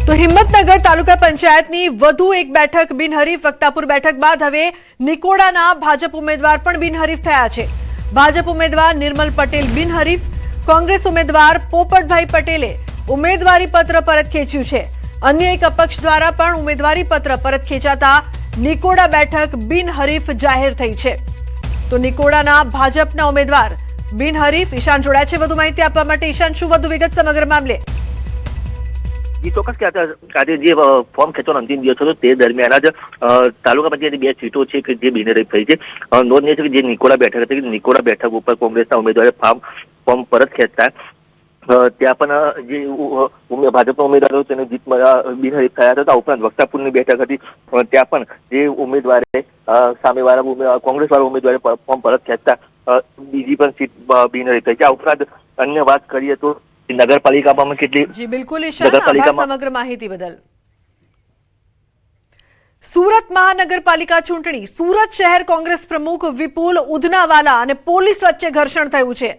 તો હિંમતનગર તાલુકા પંચાયતની વધુ એક બેઠક બિનહરીફ વક્તાપુર બેઠક બાદ હવે નિકોડાના ભાજપ ઉમેદવાર પણ બિનહરીફ થયા છે। ભાજપ ઉમેદવાર નિર્મલ પટેલ બિનહરીફ, કોંગ્રેસ ઉમેદવાર પોપટભાઈ પટેલે ઉમેદવારી પત્ર પરત ખેંચ્યું છે। અન્ય એક અપક્ષ દ્વારા પણ ઉમેદવારી પત્ર પરત ખેંચાતા નિકોડા બેઠક બિનહરીફ જાહેર થઈ છે। તો નિકોડાના ભાજપના ઉમેદવાર બિનહરીફ ઈશાન જોડાયા છે વધુ માહિતી આપવા માટે। ઈશાન, શું વધુ વિગત સમગ્ર મામલે? ચોક્કસ કે આજે જે ફોર્મ ખેંચવાનો અંતિમ દિવસ હતો તે દરમિયાન જ તાલુકા પંચાયતની બે સીટો છે કે જે બિનહરીફ થઈ છે। નોંધનીય છે કે જે નિકોડા બેઠક હતી, નિકોડા બેઠક ઉપર કોંગ્રેસના ઉમેદવારે ફોર્મ પરત ખેંચતા ત્યાં પણ જે ભાજપના ઉમેદવારો તેને જીત બિનહરીફ થયા હતા। ઉપરાંત વક્તાપુરની બેઠક હતી, ત્યાં પણ જે ઉમેદવારે સામેવાળા કોંગ્રેસવાળા ઉમેદવારે ફોર્મ પરત ખેંચતા બીજી પણ સીટ બિનહરીફ થઈ છે। આ ઉપરાંત અન્ય વાત કરીએ તો નગરપાલિકામાં કેટલી જી બિલકુલ ઈશાન, આભાર સમગ્ર માહિતી બદલ। સુરત મહાનગરપાલિકા ચૂંટણી, સુરત શહેર કોંગ્રેસ પ્રમુખ વિપુલ ઉધનાવાલા અને પોલીસ વચ્ચે ઘર્ષણ થયું છે।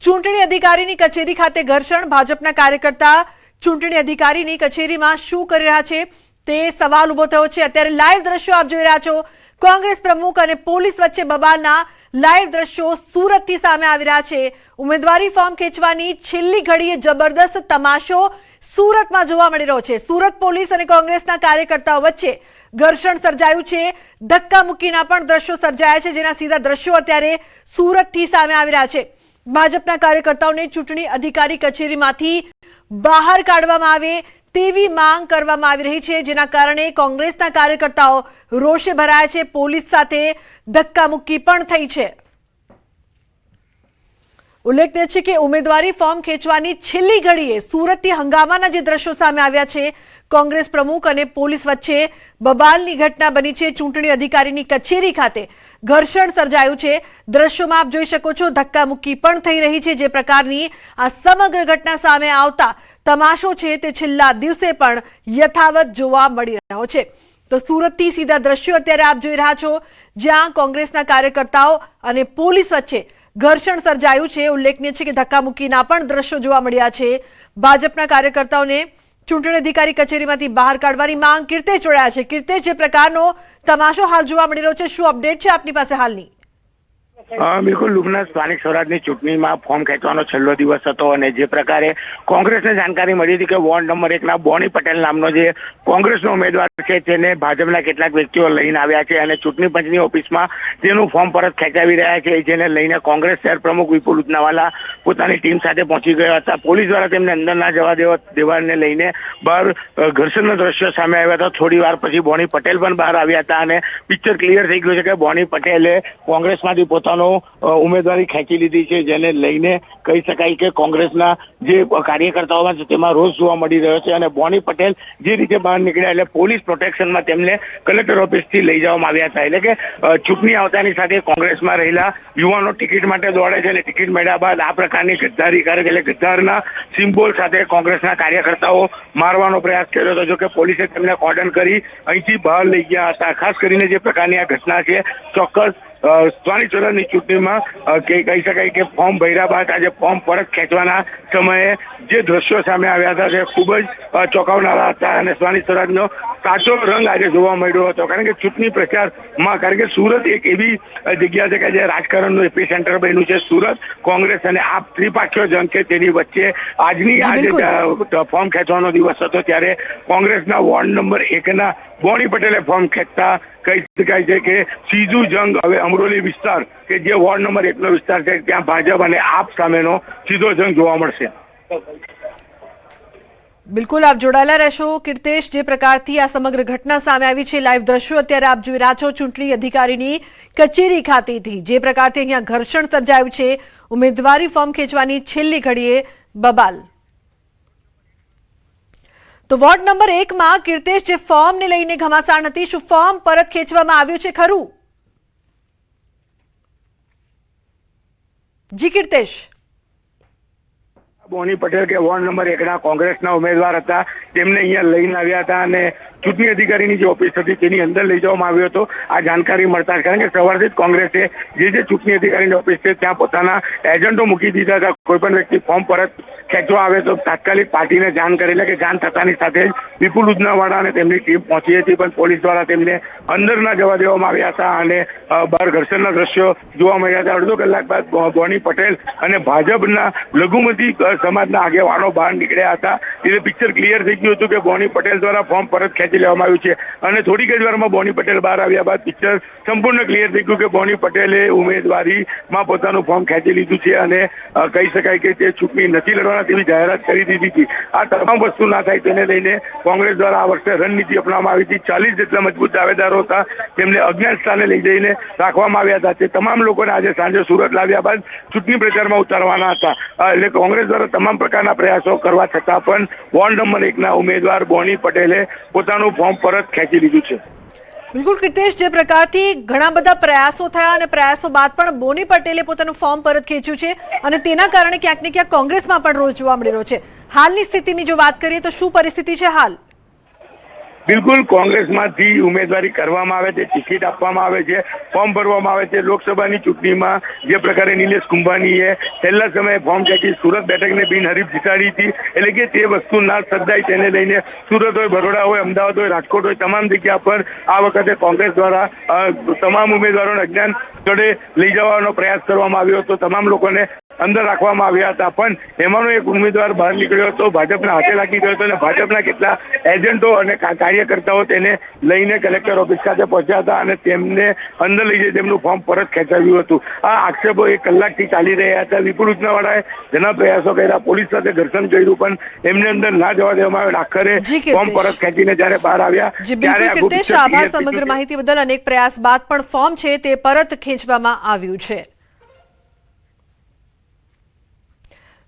ચૂંટણી અધિકારીની કચેરી ખાતે ઘર્ષણ, ભાજપના કાર્યકર્તા ચૂંટણી અધિકારીની કચેરીમાં શું કરી રહ્યા છે તે સવાલ ઉભો થયો છે। અત્યારે લાઈવ દ્રશ્યો આપ જોઈ રહ્યા છો, કોંગ્રેસ પ્રમુખ અને પોલીસ વચ્ચે બબાલના લાઈવ દ્રશ્યો સુરતથી સામે આવી રહ્યા છે। ઉમેદવારી ફોર્મ ખેંચવાની છેલ્લી ઘડીએ જબરદસ્ત તમાશો સુરતમાં જોવા મળી રહ્યો છે। સુરત પોલીસ અને કોંગ્રેસના કાર્યકર્તાઓ વચ્ચે ઘર્ષણ સર્જાયું છે, ધક્કામુક્કીના પણ દ્રશ્યો સર્જાયા છે, જેના સીધા દ્રશ્યો અત્યારે સુરતથી સામે આવી રહ્યા છે। ભાજપના કાર્યકર્તાઓને ચૂંટણી અધિકારી કચેરીમાંથી બહાર કાઢવામાં આવે તેવી માંગ કરવામાં આવી રહી છે, જેના કારણે કોંગ્રેસના કાર્યકર્તાઓ રોષે ભરાયા છે, પોલીસ સાથે ધક્કામુક્કી પણ થઈ છે। ઉલ્લેખનીય છે કે ઉમેદવારી ફોર્મ ખેંચવાની છેલ્લી ઘડીએ સુરતથી હંગામાના જે દ્રશ્યો સામે આવ્યા છે, કોંગ્રેસ પ્રમુખ અને પોલીસ વચ્ચે બબાલની ઘટના બની છે। ચૂંટણી અધિકારીની કચેરી ખાતે ઘર્ષણ સર્જાયું છે, દ્રશ્યોમાં આપ જોઈ શકો છો, ધક્કામુક્કી પણ થઈ રહી છે। જે પ્રકારની આ સમગ્ર ઘટના સામે આવતા તમાશો છે તે છેલ્લા દિવસે પણ યથાવત જોવા મળી રહ્યો છે। તો સુરતથી સીધા દ્રશ્યો અત્યારે આપ જોઈ રહ્યા છો, જ્યાં કોંગ્રેસના કાર્યકર્તાઓ અને પોલીસ વચ્ચે ઘર્ષણ સર્જાયું છે। ઉલ્લેખનીય છે કે ધક્કામુક્કીના પણ દ્રશ્યો જોવા મળ્યા છે। ભાજપના કાર્યકર્તાઓને ચૂંટણી અધિકારી કચેરીમાંથી બહાર કાઢવાની માંગ। કીર્તેશ જોડાયા છે। કીર્તેશ, જે પ્રકારનો તમાશો હાલ જોવા મળી રહ્યો છે, શું અપડેટ છે આપની પાસે હાલની? બિલકુલ, લુગના સ્થાનિક સ્વરાજની ચૂંટણીમાં ફોર્મ ખેંચવાનો છેલ્લો દિવસ હતો અને જે પ્રકારે કોંગ્રેસને જાણકારી મળી હતી કે વોર્ડ નંબર 1ના બોની પટેલ નામનો જે કોંગ્રેસનો ઉમેદવાર છે તેને ભાજપના કેટલાક વ્યક્તિઓ લઈને આવ્યા છે અને ચૂંટણી પંચની ઓફિસમાં તેનું ફોર્મ પરત ખેંચાવી રહ્યા છે, જેને લઈને કોંગ્રેસ શહેર પ્રમુખ વિપુલ ઉધનાવાલા પોતાની ટીમ સાથે પહોંચી ગયા હતા। પોલીસ દ્વારા તેમને અંદર ના જવા દેવાને લઈને બહાર ઘર્ષણના દ્રશ્યો સામે આવ્યા હતા। થોડી વાર પછી બોની પટેલ પણ બહાર આવ્યા હતા અને પિક્ચર ક્લિયર થઈ ગયું છે કે બોની પટેલે કોંગ્રેસમાંથી ઉમેદવારી ખેંચી લીધી છે, જેને લઈને કહી શકાય કે કોંગ્રેસના જે કાર્યકર્તાઓમાં છે તેમાં રોષ જોવા મળી રહ્યો છે અને બોની પટેલ જે રીતે બહાર નીકળ્યા એટલે પોલીસ પ્રોટેક્શનમાં તેમને કલેક્ટર ઓફિસથી લઈ જવામાં આવ્યા હતા। એટલે કે ચૂંટણી આવતાની સાથે કોંગ્રેસમાં રહેલા યુવાનો ટિકિટ માટે દોડે છે અને ટિકિટ મળ્યા બાદ આ પ્રકારની ગદ્દારી કરે છે, એટલે ગદ્દારના સિમ્બોલ સાથે કોંગ્રેસના કાર્યકર્તાઓ મારવાનો પ્રયાસ કર્યો હતો, જો કે પોલીસે તેમને કોર્ડન કરી અહીંથી બહાર લઈ ગયા હતા। ખાસ કરીને જે પ્રકારની આ ઘટના છે, ચોક્કસ સ્થાનિક સ્વરાજની ચૂંટણીમાં કહી શકાય કે ફોર્મ ભર્યા બાદ આજે ફોર્મ પરત ખેંચવાના સમયે જે દ્રશ્યો સામે આવ્યા હતા તે ખૂબ જ ચોંકાવનારા હતા અને સ્થાનિક સ્વરાજનો સાચો રંગ આજે જોવા મળ્યો હતો। કારણ કે ચૂંટણી પ્રચારમાં, કારણ કે સુરત એક એવી જગ્યા છે કે જે રાજકારણનું એપી સેન્ટર બન્યું છે। સુરત કોંગ્રેસ અને આપ ત્રિપાક્ષીય જંગ છે તેની વચ્ચે આજની આજે ફોર્મ ખેંચવાનો દિવસ હતો, ત્યારે કોંગ્રેસના વોર્ડ નંબર 1ના બોની પટેલે ફોર્મ ખેંચતા કહી શકાય છે કે સીધું જંગ હવે અમરોલી વિસ્તાર કે જે વોર્ડ નંબર 1નો વિસ્તાર છે ત્યાં ભાજપ અને આપ સામેનો સીધો જંગ જોવા મળશે। બિલકુલ, આપ જોડાયેલા રહેશો કીર્તેશ। જે પ્રકારથી આ સમગ્ર ઘટના સામે આવી છે, લાઈવ દ્રશ્યો અત્યારે આપ જોઈ રહ્યા છો ચૂંટણી અધિકારીની કચેરી ખાતેથી, જે પ્રકારથી અહીંયા ઘર્ષણ સર્જાયું છે, ઉમેદવારી ફોર્મ ખેંચવાની છેલ્લી ઘડીએ બબાલ। તો વોર્ડ નંબર 1માં કીર્તેશ, જે ફોર્મને લઈને ઘમાસાણ હતી, શું ફોર્મ પરત ખેંચવામાં આવ્યું છે ખરું? જી કીર્તેશ। બોની પટેલ કે વોર્ડ નંબર 1 ના કોંગ્રેસના ઉમેદવાર હતા, તેમને અહીંયા લઈને આવ્યા હતા અને ચૂંટણી અધિકારીની જે ઓફિસ હતી તેની અંદર લઈ જવામાં આવ્યો હતો આ જાણકારી મળતા, કારણ કે સવારથી જ કોંગ્રેસે જે ચૂંટણી અધિકારીની ઓફિસ છે ત્યાં પોતાના એજન્ટો મૂકી દીધા હતા. કોઈ પણ વ્યક્તિ ફોર્મ પરત ખેંચવા આવે તો તાત્કાલિક પાર્ટીને જાણ કરી લે, કે જાણ થતાની સાથે જ વિપુલ ઉદનાવાળા અને તેમની ટીમ પહોંચી હતી, પણ પોલીસ દ્વારા તેમને અંદર ના જવા દેવામાં આવ્યા હતા અને બહાર ઘર્ષણના દ્રશ્યો જોવા મળ્યા હતા. અડધો કલાક બાદ બોની પટેલ અને ભાજપના લઘુમતી સમાજના આગેવાનો બહાર નીકળ્યા હતા. એટલે પિક્ચર ક્લિયર થઈ ગયું હતું કે બોની પટેલ દ્વારા ફોર્મ પરત ખેંચી લેવામાં આવ્યું છે અને થોડીક જ વારમાં બોની પટેલ બહાર આવ્યા બાદ પિક્ચર સંપૂર્ણ ક્લિયર થઈ ગયું કે બોની પટેલે ઉમેદવારીમાં પોતાનું ફોર્મ ખેંચી લીધું છે અને કહી શકાય કે તે ચૂંટણી નથી લડવાના તેવી જાહેરાત કરી દીધી હતી. આ તમામ વસ્તુ ના થાય તેને લઈને કોંગ્રેસ દ્વારા આ વર્ષે રણનીતિ અપનાવવામાં આવી હતી. 40 જેટલા મજબૂત દાવેદારો હતા, તેમને અજ્ઞાત સ્થાને લઈ જઈને રાખવામાં આવ્યા હતા. તે તમામ લોકોને આજે સાંજે સુરત લાવ્યા બાદ ચૂંટણી પ્રચારમાં ઉતારવાના હતા. એટલે કોંગ્રેસ દ્વારા તમામ પ્રકારના પ્રયાસો કરવા છતાં પણ વોર્ડ નંબર 1 ના ઉમેદવાર બોની પટેલે પોતાનું ફોર્મ પરત ખેંચી લીધું છે. બિલકુલ કીર્તેશ, જે પ્રકારથી ઘણા બધા પ્રયાસો થયા અને પ્રયાસો બાદ પણ બોની પટેલે પોતાનું ફોર્મ પરત ખેંચ્યું છે અને તેના કારણે ક્યાંક ને ક્યાંક કોંગ્રેસમાં પણ રોષ જોવા મળી રહ્યો છે. હાલની સ્થિતિની જો વાત કરીએ તો શું પરિસ્થિતિ છે હાલ? બિલકુલ, કોંગ્રેસમાંથી ઉમેદવારી કરવામાં આવે છે, ટિકિટ આપવામાં આવે છે, ફોર્મ ભરવામાં આવે છે. લોકસભાની ચૂંટણીમાં જે પ્રકારે નિલેશ કુંભાનીએ છેલ્લા સમયે ફોર્મ ખેંચી સુરત બેઠકને બિનહરીફ જીતાડી હતી, એટલે કે તે વસ્તુ ના સર્જાય તેને લઈને સુરત હોય, બરોડા હોય, અમદાવાદ હોય, રાજકોટ હોય, તમામ જગ્યા પર આ વખતે કોંગ્રેસ દ્વારા તમામ ઉમેદવારોને અજ્ઞાન સ્થળે લઈ જવાનો પ્રયાસ કરવામાં આવ્યો હતો. તમામ લોકોને અંદર રાખવામાં આવ્યા હતા, પણ એમાંનો એક ઉમેદવાર બહાર નીકળ્યો હતો, ભાજપના હાથે લાગી ગયો હતો અને ભાજપના કેટલા એજન્ટો અને કાર્યકર્તાઓ તેને લઈને કલેક્ટર ઓફિસ ખાતે પહોંચ્યા હતા અને તેમને અંદર લઈ જઈ તેમનું ફોર્મ પરત ખેંચાવ્યું હતું. આ આક્ષેપો 1 કલાકથી ચાલી રહ્યા હતા. વિપુલ ઉદનાવાળાએ ઘણા પ્રયાસો કર્યા, પોલીસ સાથે ઘર્ષણ કર્યું, પણ એમને અંદર ના જવા દેવામાં આવ્યું. આખરે ફોર્મ પરત ખેંચીને જયારે બહાર આવ્યા ત્યારે આભાર સમગ્ર માહિતી બદલ. અનેક પ્રયાસ બાદ પણ ફોર્મ છે તે પરત ખેંચવામાં આવ્યું છે.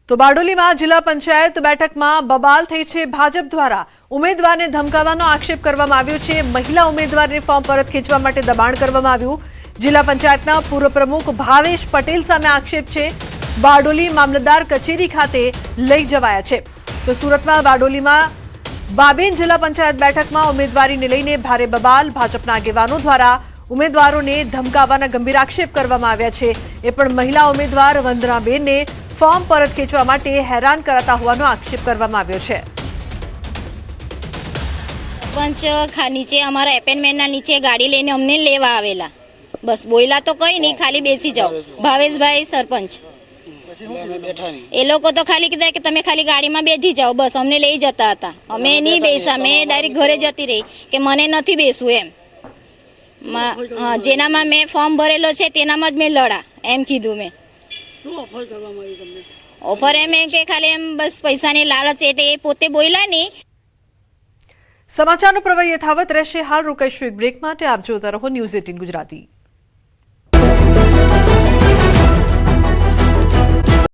તો બારડોલીમાં જિલ્લા પંચાયત બેઠકમાં બબાલ થઈ છે. ભાજપ દ્વારા ઉમેદવારને ધમકાવવાનો આક્ષેપ કરવામાં આવ્યો છે. મહિલા ઉમેદવારને ફોર્મ પરત ખેંચવા માટે દબાણ કરવામાં આવ્યું. જિલ્લા પંચાયતના પૂર્વ પ્રમુખ ભાવેશ પટેલ સામે આક્ષેપ છે. બારડોલી મામલતદાર કચેરી ખાતે લઈ જવાયા છે. તો સુરતમાં બારડોલીમાં બાબેન જિલ્લા પંચાયત બેઠકમાં ઉમેદવારીને લઈને ભારે બબાલ. ભાજપના આગેવાનો દ્વારા ઉમેદવારોને ધમકાવવાના ગંભીર આક્ષેપ કરવામાં આવ્યા છે. એ પણ મહિલા ઉમેદવાર વંદનાબેનને ફોર્મ પરત ખેંચવા માટે હેરાન કરાતા હોવાનો આક્ષેપ કરવામાં આવ્યો છે. સરપંચ નીચે અમારા એપેન્ટમેન્ટના નીચે ગાડી લઈને અમને લેવા આવેલા. બસ બોયલા તો કઈ નહીં, ખાલી બેસી જાઓ. ભાવેશભાઈ સરપંચ એ લોકો તો ખાલી કીધા કે તમે ખાલી ગાડીમાં બેઠી જાઓ, બસ અમને લઈ જતા હતા. અમે નહીં બેસા, મેં ડાયરેક્ટ ઘરે જતી રહી કે મને નથી બેસવું એમ. જેનામાં મેં ફોર્મ ભરેલો છે તેનામાં જ મેં લડા એમ કીધું. મેં ઓફર એમ કે ખાલી એમ બસ પૈસાની લાલચ, એટલે એ પોતે બોલ્યા નહીં. સમાચારનો પ્રવાહ યથાવત રહેશે. હાલ રોકાઈશું એક બ્રેક માટે. આપ જોતા રહો ન્યૂઝ 18 ગુજરાતી.